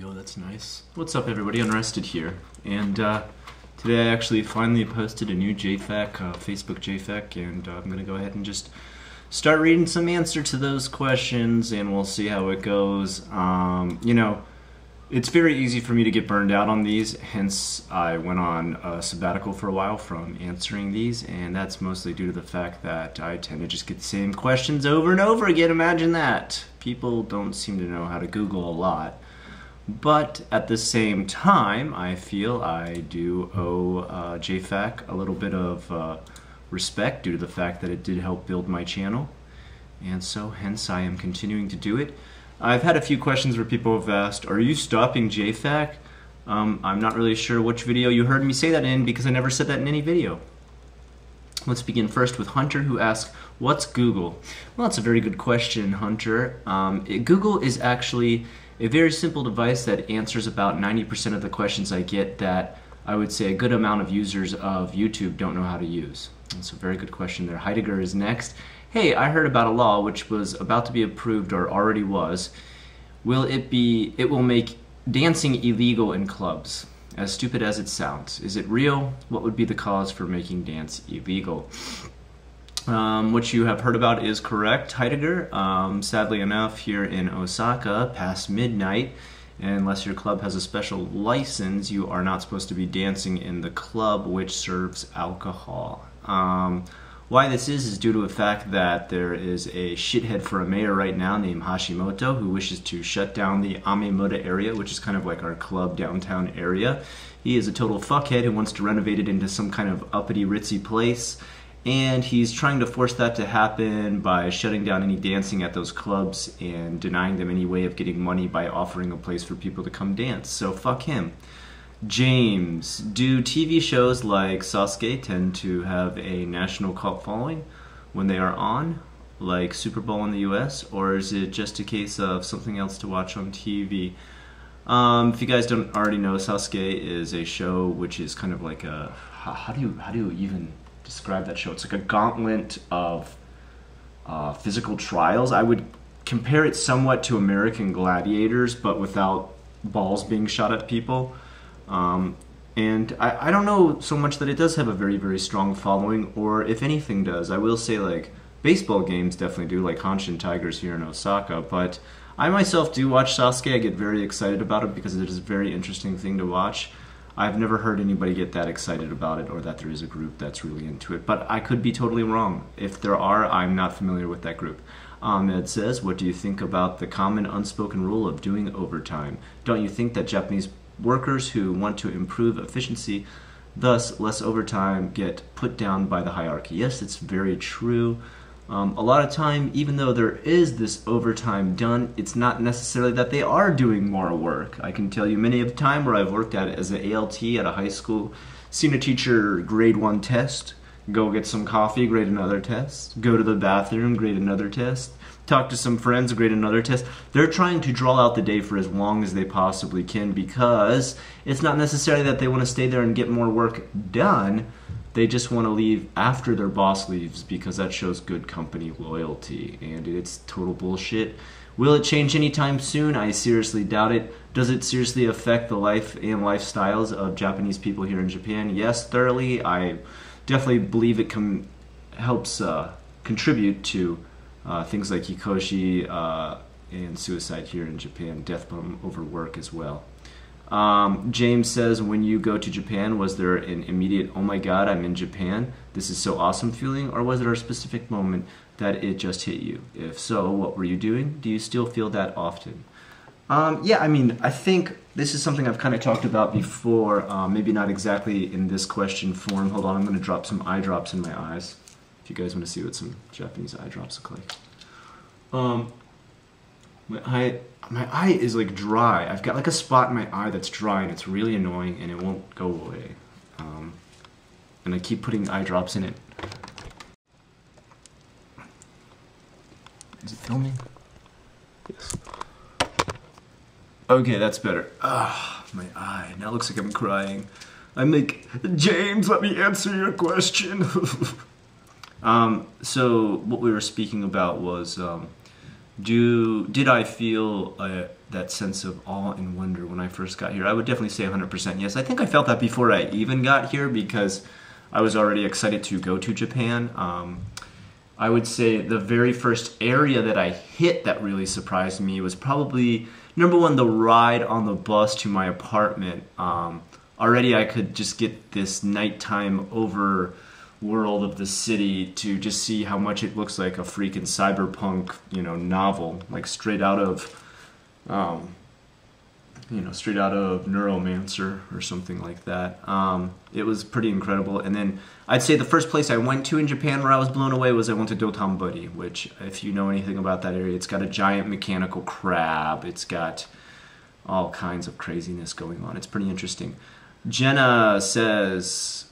go, that's nice. What's up everybody, Unrested here. And today I actually finally posted a new JFAQ, Facebook JFAQ, and I'm going to go ahead and just start reading some answer to those questions and we'll see how it goes. You know, it's very easy for me to get burned out on these, hence I went on a sabbatical for a while from answering these, and that's mostly due to the fact that I tend to just get the same questions over and over again. Imagine that. People don't seem to know how to Google a lot. But at the same time, I feel I do owe JFAQ a little bit of respect due to the fact that it did help build my channel. And so hence I am continuing to do it. I've had a few questions where people have asked, are you stopping JFAQ? I'm not really sure which video you heard me say that in because I never said that in any video. Let's begin first with Hunter, who asks, what's Google? Well, that's a very good question, Hunter. Google is actually a very simple device that answers about 90% of the questions I get that I would say a good amount of users of YouTube don't know how to use. That's a very good question there. Heidegger is next. Hey, I heard about a law which was about to be approved or already was. It will make dancing illegal in clubs. As stupid as it sounds. Is it real? What would be the cause for making dance illegal? What you have heard about is correct, Heidegger. Sadly enough, here in Osaka, past midnight, unless your club has a special license, you are not supposed to be dancing in the club which serves alcohol. Why this is due to the fact that there is a shithead for a mayor right now named Hashimoto who wishes to shut down the Amemoda area, which is kind of like our club downtown area. He is a total fuckhead who wants to renovate it into some kind of uppity ritzy place, and he's trying to force that to happen by shutting down any dancing at those clubs and denying them any way of getting money by offering a place for people to come dance. So fuck him. James, do TV shows like Sasuke tend to have a national cult following when they are on, like Super Bowl in the US, or is it just a case of something else to watch on TV? If you guys don't already know, Sasuke is a show which is kind of like a, how do you even describe that show? It's like a gauntlet of physical trials. I would compare it somewhat to American Gladiators, but without balls being shot at people. And I don't know so much that it does have a very, very strong following, or if anything does. I will say, like, baseball games definitely do, like Hanshin Tigers here in Osaka, but I myself do watch Sasuke. I get very excited about it because it is a very interesting thing to watch. I've never heard anybody get that excited about it or that there is a group that's really into it, but I could be totally wrong. If there are, I'm not familiar with that group. Ahmed says, what do you think about the common unspoken rule of doing overtime? Don't you think that Japanese workers who want to improve efficiency, thus less overtime, get put down by the hierarchy? Yes, it's very true. A lot of time, even though there is this overtime done, it's not necessarily that they are doing more work. I can tell you many of the time where I've worked as an ALT at a high school, seen a teacher grade one test, go get some coffee, grade another test, go to the bathroom, grade another test, talk to some friends, grade another test. They're trying to draw out the day for as long as they possibly can because it's not necessarily that they want to stay there and get more work done. They just want to leave after their boss leaves because that shows good company loyalty, and it's total bullshit. Will it change anytime soon? I seriously doubt it. Does it seriously affect the life and lifestyles of Japanese people here in Japan? Yes, thoroughly. I definitely believe it helps contribute to things like hikoshi and suicide here in Japan, death from overwork as well. James says, when you go to Japan, was there an immediate, oh my god, I'm in Japan, this is so awesome feeling, or was there a specific moment that it just hit you? If so, what were you doing? Do you still feel that often? Yeah, I mean, I think this is something I've kind of talked about before, maybe not exactly in this question form. Hold on, I'm going to drop some eye drops in my eyes. If you guys want to see what some Japanese eye drops look like. My eye is like dry. I've got like a spot in my eye that's dry and it's really annoying and it won't go away. And I keep putting eye drops in it. Is it filming? Yes. Okay, that's better. Ah, my eye. Now it looks like I'm crying. I'm like, James, let me answer your question. So what we were speaking about was did I feel that sense of awe and wonder when I first got here? I would definitely say 100% yes. I think I felt that before I even got here because I was already excited to go to Japan. I would say the very first area that I hit that really surprised me was probably, number one, the ride on the bus to my apartment. Already I could just get this nighttime overworld of the city to just see how much it looks like a freaking cyberpunk, novel, like straight out of, straight out of Neuromancer or something like that. It was pretty incredible. And then I'd say the first place I went to in Japan where I was blown away was I went to Dotonbori, which, if you know anything about that area, it's got a giant mechanical crab. It's got all kinds of craziness going on. It's pretty interesting. Jenna says,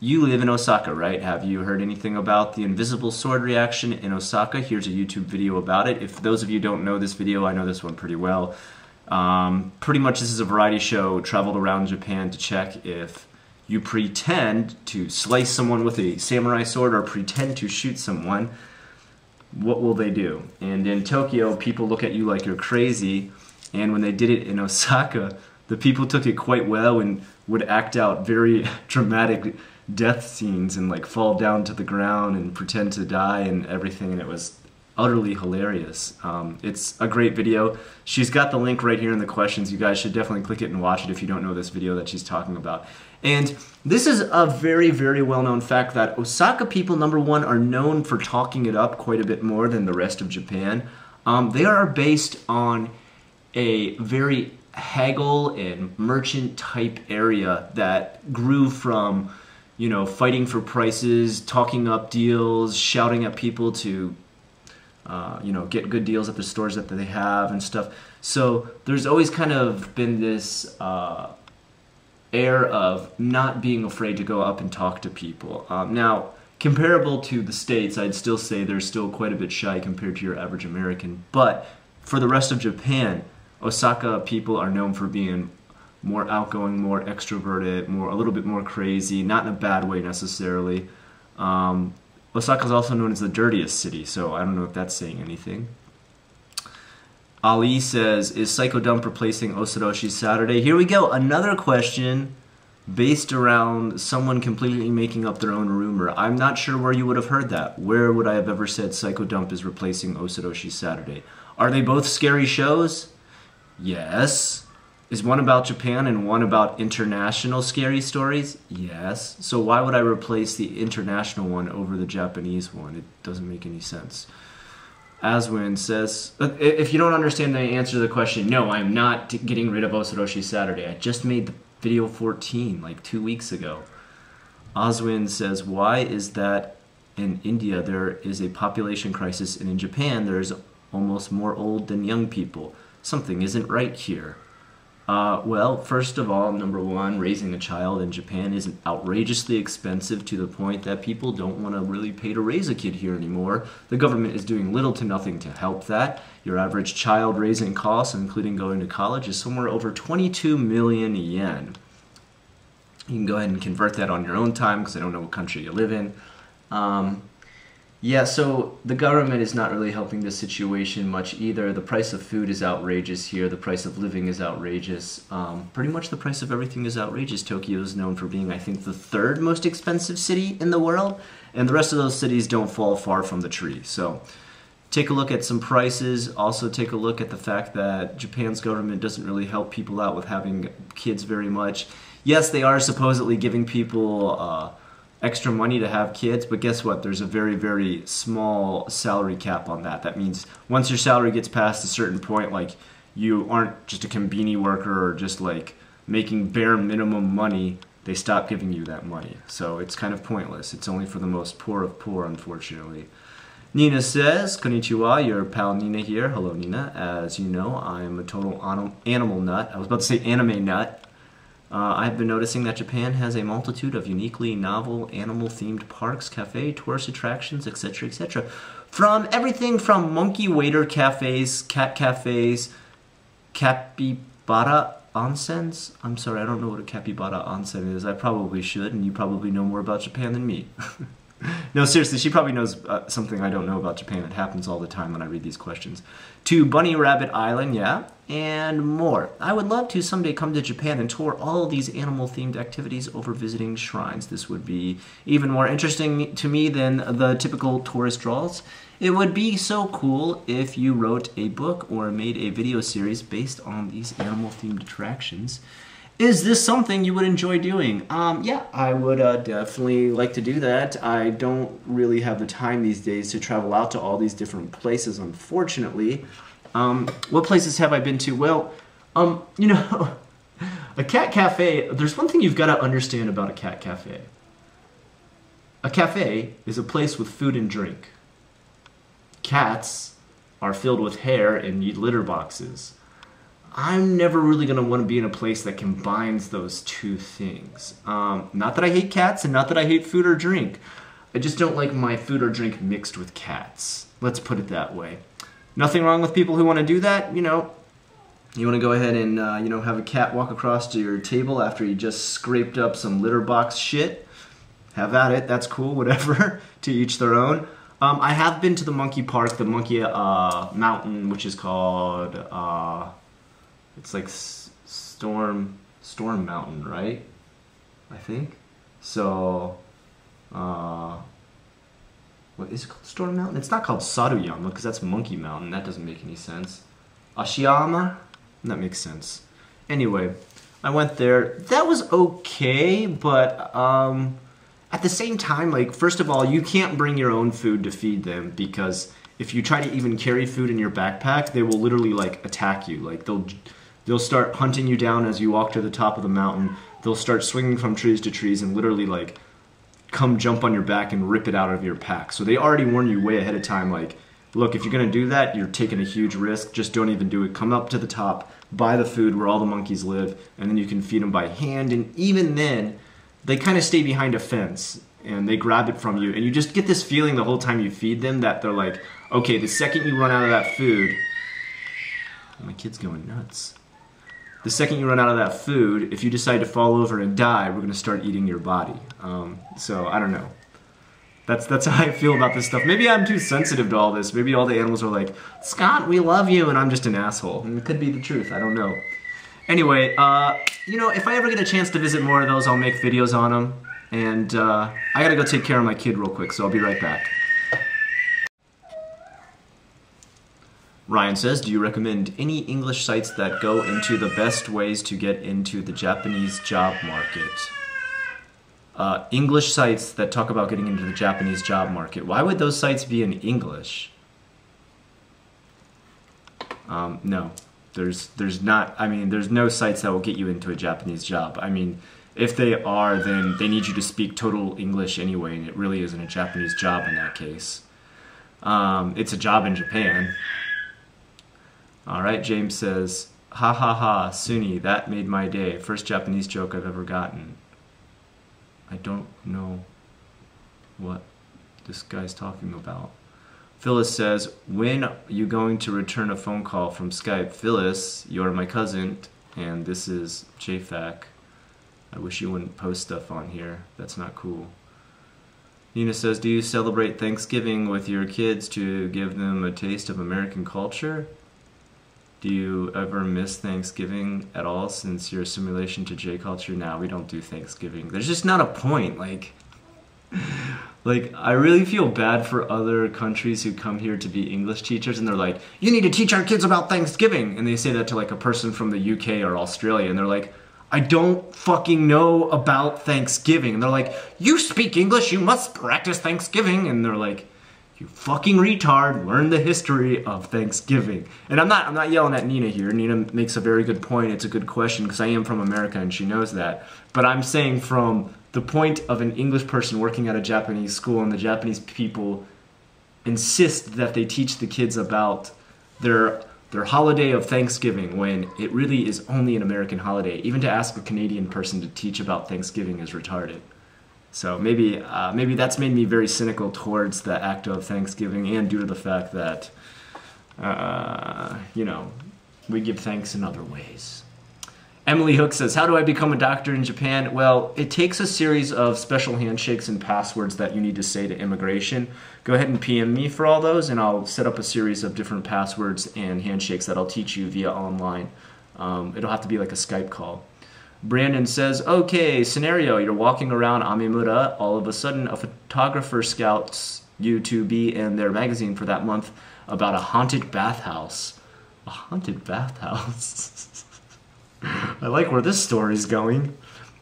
you live in Osaka, right? Have you heard anything about the invisible sword reaction in Osaka? Here's a YouTube video about it. If those of you don't know this video, I know this one pretty well. Pretty much this is a variety show traveled around Japan to check if you pretend to slice someone with a samurai sword or pretend to shoot someone, what will they do? And in Tokyo, people look at you like you're crazy. And when they did it in Osaka, the people took it quite well and would act out very dramatic death scenes and like fall down to the ground and pretend to die and everything, and it was utterly hilarious. It's a great video. She's got the link right here in the questions. You guys should definitely click it and watch it if you don't know this video that she's talking about. And this is a very, very well-known fact that Osaka people, number one, are known for talking it up quite a bit more than the rest of Japan. They are based on a very haggle and merchant type area that grew from, fighting for prices, talking up deals, shouting at people to, get good deals at the stores that they have and stuff. So there's always kind of been this air of not being afraid to go up and talk to people. Now, comparable to the States, I'd still say they're still quite a bit shy compared to your average American. But for the rest of Japan, Osaka people are known for being more outgoing, more extroverted, a little bit more crazy, not in a bad way necessarily. Osaka is also known as the dirtiest city, so I don't know if that's saying anything. Ali says, is Psycho Dump replacing Osoroshi Saturday? Here we go, another question based around someone completely making up their own rumor. I'm not sure where you would have heard that. Where would I have ever said Psycho Dump is replacing Osoroshi Saturday? Are they both scary shows? Yes. Is one about Japan and one about international scary stories? Yes. So why would I replace the international one over the Japanese one? It doesn't make any sense. Aswin says, if you don't understand the answer to the question, no, I'm not getting rid of Osoroshi Saturday. I just made the video 14 like 2 weeks ago. Aswin says, why is that in India there is a population crisis and in Japan there's almost more old than young people? Something isn't right here. Well, first of all, number one, raising a child in Japan is outrageously expensive to the point that people don't want to really pay to raise a kid here anymore. The government is doing little to nothing to help that. Your average child raising costs, including going to college, is somewhere over 22 million yen. You can go ahead and convert that on your own time because I don't know what country you live in. Yeah, so the government is not really helping the situation much either. The price of food is outrageous here. The price of living is outrageous. Pretty much the price of everything is outrageous. Tokyo is known for being, I think, the third most expensive city in the world, and the rest of those cities don't fall far from the tree. So take a look at some prices. Also take a look at the fact that Japan's government doesn't really help people out with having kids very much. Yes, they are supposedly giving people extra money to have kids, but guess what? There's a very, very small salary cap on that. That means once your salary gets past a certain point, like you aren't just a conbini worker or just like making bare minimum money, they stop giving you that money. So it's kind of pointless. It's only for the most poor of poor, unfortunately. Nina says, konnichiwa, your pal Nina here. Hello, Nina. As you know, I am a total animal nut. I was about to say anime nut. I've been noticing that Japan has a multitude of uniquely novel animal-themed parks, cafe, tourist attractions, etc., etc. From everything from monkey waiter cafes, cat cafes, capybara onsens. I'm sorry, I don't know what a capybara onsen is. I probably should, and you probably know more about Japan than me. No, seriously, she probably knows something I don't know about Japan. It happens all the time when I read these questions. To Bunny Rabbit Island, yeah, and more. I would love to someday come to Japan and tour all of these animal-themed activities over visiting shrines. This would be even more interesting to me than the typical tourist draws. It would be so cool if you wrote a book or made a video series based on these animal-themed attractions. Is this something you would enjoy doing? Yeah, I would definitely like to do that. I don't really have the time these days to travel out to all these different places, unfortunately. What places have I been to? Well, you know, a cat cafe, there's one thing you've got to understand about a cat cafe. A cafe is a place with food and drink. Cats are filled with hair and need litter boxes. I'm never really going to want to be in a place that combines those two things. Not that I hate cats and not that I hate food or drink. I just don't like my food or drink mixed with cats. Let's put it that way. Nothing wrong with people who want to do that. You know, you want to go ahead and, you know, have a cat walk across to your table after you just scraped up some litter box shit. Have at it. That's cool. Whatever. To each their own. I have been to the monkey park, the monkey mountain, which is called... it's like Storm Mountain, right? I think. So, what is it called? Storm Mountain? It's not called Saruyama because that's Monkey Mountain. That doesn't make any sense. Ashiyama? That makes sense. Anyway, I went there. That was okay, but at the same time, like, first of all, you can't bring your own food to feed them because if you try to even carry food in your backpack, they will literally like attack you. Like they'll start hunting you down as you walk to the top of the mountain. They'll start swinging from trees to trees and literally like come jump on your back and rip it out of your pack. So they already warn you way ahead of time, like, look, if you're gonna do that, you're taking a huge risk. Just don't even do it. Come up to the top, buy the food where all the monkeys live, and then you can feed them by hand. And even then, they kind of stay behind a fence and they grab it from you. And you just get this feeling the whole time you feed them that they're like, okay, the second you run out of that food, my kid's going nuts. The second you run out of that food, if you decide to fall over and die, we're going to start eating your body. So, I don't know. That's how I feel about this stuff. Maybe I'm too sensitive to all this. Maybe all the animals are like, Scott, we love you, and I'm just an asshole. And it could be the truth. I don't know. Anyway, you know, if I ever get a chance to visit more of those, I'll make videos on them. And I got to go take care of my kid real quick, so I'll be right back. Ryan says, do you recommend any English sites that go into the best ways to get into the Japanese job market? English sites that talk about getting into the Japanese job market. Why would those sites be in English? No, there's not. I mean, there's no sites that will get you into a Japanese job. I mean, if they are, then they need you to speak total English anyway, and it really isn't a Japanese job in that case. It's a job in Japan. Alright, James says, ha ha ha, Sunni, that made my day. First Japanese joke I've ever gotten. I don't know what this guy's talking about. Phyllis says, when are you going to return a phone call from Skype? Phyllis, you're my cousin, and this is JFAQ. I wish you wouldn't post stuff on here. That's not cool. Nina says, do you celebrate Thanksgiving with your kids to give them a taste of American culture? Do you ever miss Thanksgiving at all since your assimilation to J culture? Now we don't do Thanksgiving. There's just not a point. Like I really feel bad for other countries who come here to be English teachers and they're like, you need to teach our kids about Thanksgiving. And they say that to like a person from the UK or Australia and they're like, I don't fucking know about Thanksgiving. And they're like, you speak English, you must practice Thanksgiving. And they're like, you fucking retard, learn the history of Thanksgiving. And I'm not yelling at Nina here. Nina makes a very good point. It's a good question because I am from America and she knows that. But I'm saying from the point of an English person working at a Japanese school and the Japanese people insist that they teach the kids about their holiday of Thanksgiving when it really is only an American holiday. Even to ask a Canadian person to teach about Thanksgiving is retarded. So maybe that's made me very cynical towards the act of Thanksgiving, and due to the fact that, you know, we give thanks in other ways. Emily Hook says, how do I become a doctor in Japan? Well, it takes a series of special handshakes and passwords that you need to say to immigration. Go ahead and PM me for all those, and I'll set up a series of different passwords and handshakes that I'll teach you via online. It'll have to be like a Skype call. Brandon says, okay, scenario, you're walking around Amemura, all of a sudden a photographer scouts you to be in their magazine for that month about a haunted bathhouse. A haunted bathhouse? I like where this story's going.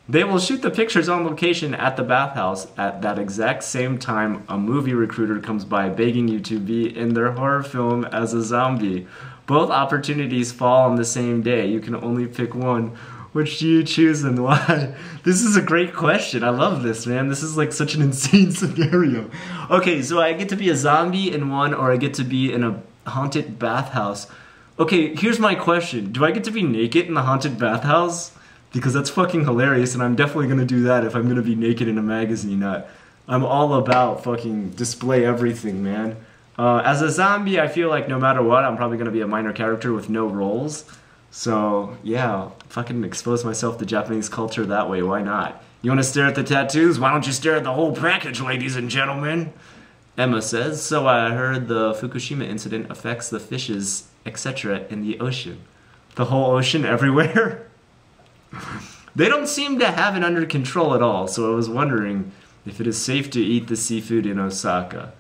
They will shoot the pictures on location at the bathhouse. At that exact same time, a movie recruiter comes by begging you to be in their horror film as a zombie. Both opportunities fall on the same day. You can only pick one. Which do you choose and why? This is a great question. I love this, man. This is like such an insane scenario. Okay, so I get to be a zombie in one, or I get to be in a haunted bathhouse. Okay, here's my question. Do I get to be naked in the haunted bathhouse? Because that's fucking hilarious, and I'm definitely gonna do that if I'm gonna be naked in a magazine. I'm all about fucking display everything, man. As a zombie, I feel like no matter what, I'm probably gonna be a minor character with no roles. So, yeah, fucking expose myself to Japanese culture that way, why not? You wanna stare at the tattoos? Why don't you stare at the whole package, ladies and gentlemen? Emma says, so I heard the Fukushima incident affects the fishes, etc. in the ocean. The whole ocean everywhere? They don't seem to have it under control at all, so I was wondering if it is safe to eat the seafood in Osaka.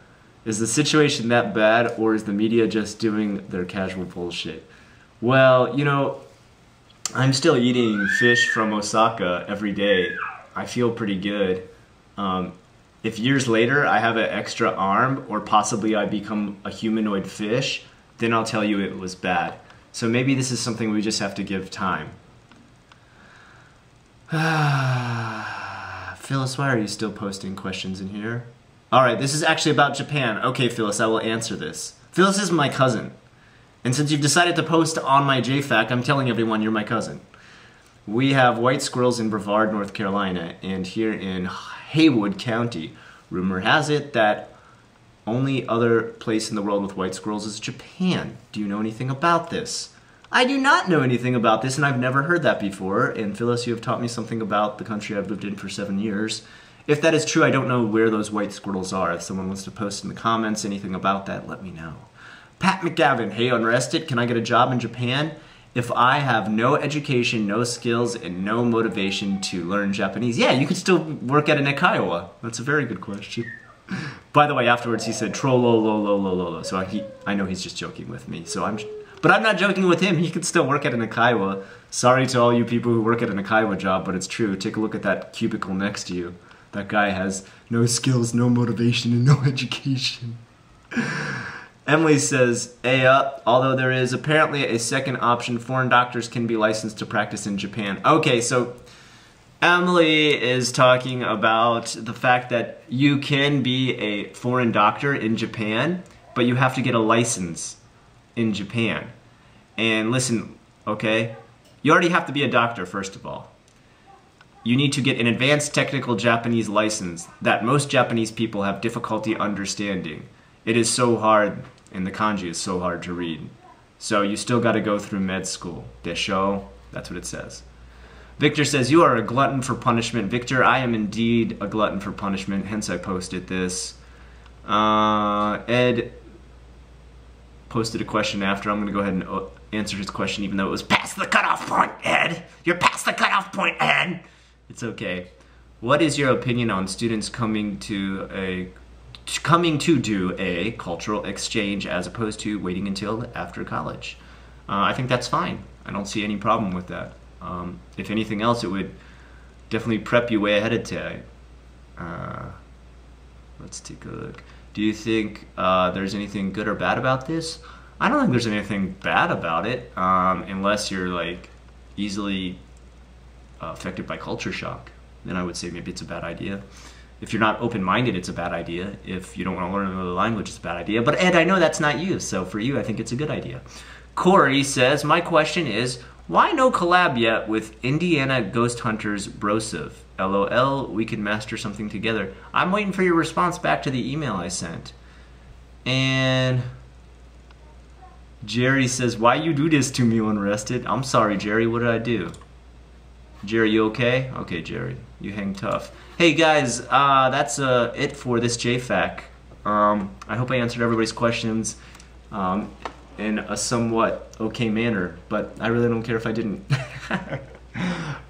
Is the situation that bad, or is the media just doing their casual bullshit? Well, you know, I'm still eating fish from Osaka every day. I feel pretty good. If years later I have an extra arm, or possibly I become a humanoid fish, then I'll tell you it was bad. So maybe this is something we just have to give time. Phyllis, why are you still posting questions in here? Alright, this is actually about Japan. Okay, Phyllis, I will answer this. Phyllis is my cousin. And since you've decided to post on my JFAQ, I'm telling everyone you're my cousin. We have white squirrels in Brevard, North Carolina, and here in Haywood County. Rumor has it that only other place in the world with white squirrels is Japan. Do you know anything about this? I do not know anything about this, and I've never heard that before. And Phyllis, you have taught me something about the country I've lived in for 7 years. If that is true, I don't know where those white squirrels are. If someone wants to post in the comments anything about that, let me know. Pat McGavin, hey Unrested, can I get a job in Japan? If I have no education, no skills, and no motivation to learn Japanese, yeah, you could still work at an Eikaiwa. That's a very good question. By the way, afterwards he said, trollolololololo, so I know he's just joking with me. But I'm not joking with him, he could still work at an Eikaiwa. Sorry to all you people who work at an Eikaiwa job, but it's true. Take a look at that cubicle next to you. That guy has no skills, no motivation, and no education. Emily says, although there is apparently a second option, foreign doctors can be licensed to practice in Japan. Okay, so Emily is talking about the fact that you can be a foreign doctor in Japan, but you have to get a license in Japan. And listen, okay, you already have to be a doctor, first of all. You need to get an advanced technical Japanese license that most Japanese people have difficulty understanding. It is so hard, and the kanji is so hard to read. So you still got to go through med school. Desho, that's what it says. Victor says, you are a glutton for punishment. Victor, I am indeed a glutton for punishment, hence I posted this. Ed posted a question after. I'm going to go ahead and answer his question, even though it was past the cutoff point, Ed. You're past the cutoff point, Ed. It's okay. What is your opinion on students coming to do a cultural exchange as opposed to waiting until after college? I think that's fine. I don't see any problem with that. If anything else, it would definitely prep you way ahead of time. Let's take a look. Do you think there's anything good or bad about this? I don't think there's anything bad about it, unless you're like easily affected by culture shock. Then I would say maybe it's a bad idea. If you're not open-minded, it's a bad idea. If you don't want to learn another language, it's a bad idea. But Ed, I know that's not you, so for you, I think it's a good idea. Corey says, my question is, why no collab yet with Indiana Ghost Hunters Brosive? LOL, we can master something together. I'm waiting for your response back to the email I sent. And Jerry says, why you do this to me, Unrested? I'm sorry, Jerry, what did I do? Jerry, you okay? Okay, Jerry, you hang tough. Hey guys, that's it for this JFAQ. I hope I answered everybody's questions in a somewhat okay manner, but I really don't care if I didn't.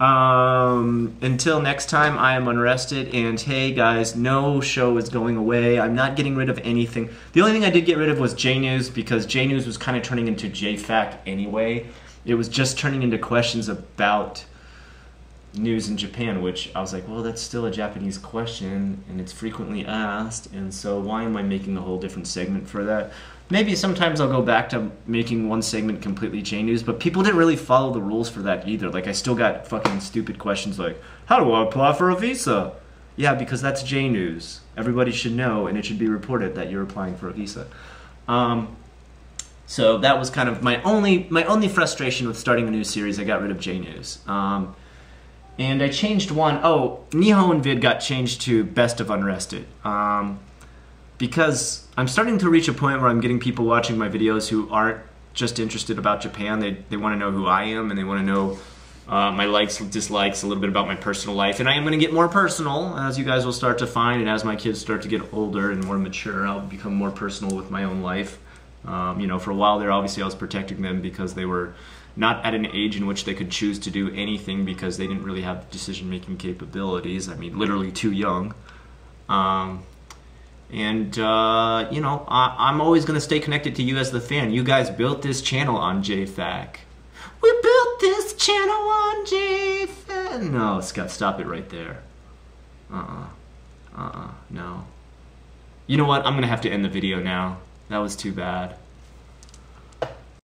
Until next time, I am Unrested, and hey guys, no show is going away. I'm not getting rid of anything. The only thing I did get rid of was J-News, because J-News was kind of turning into JFAQ anyway. It was just turning into questions about news in Japan, which I was like, well, that's still a Japanese question, and it's frequently asked, and so why am I making a whole different segment for that? Maybe sometimes I'll go back to making one segment completely J-News, but people didn't really follow the rules for that either. Like, I still got fucking stupid questions like, how do I apply for a visa? Yeah, because that's J-News. Everybody should know, and it should be reported that you're applying for a visa. So that was kind of my only frustration with starting a new series. I got rid of J-News. And I changed one. Oh, Nihon Vid got changed to Best of Unrested. Because I'm starting to reach a point where I'm getting people watching my videos who aren't just interested about Japan. They want to know who I am, and they want to know my likes and dislikes, a little bit about my personal life. And I am going to get more personal, as you guys will start to find, and as my kids start to get older and more mature, I'll become more personal with my own life. You know, for a while there, obviously I was protecting them because they were not at an age in which they could choose to do anything because they didn't really have decision-making capabilities. I mean, literally too young. You know, I'm always going to stay connected to you as the fan. You guys built this channel on JFAQ. We built this channel on JFAQ. No, Scott, stop it right there. No. You know what? I'm going to have to end the video now. That was too bad.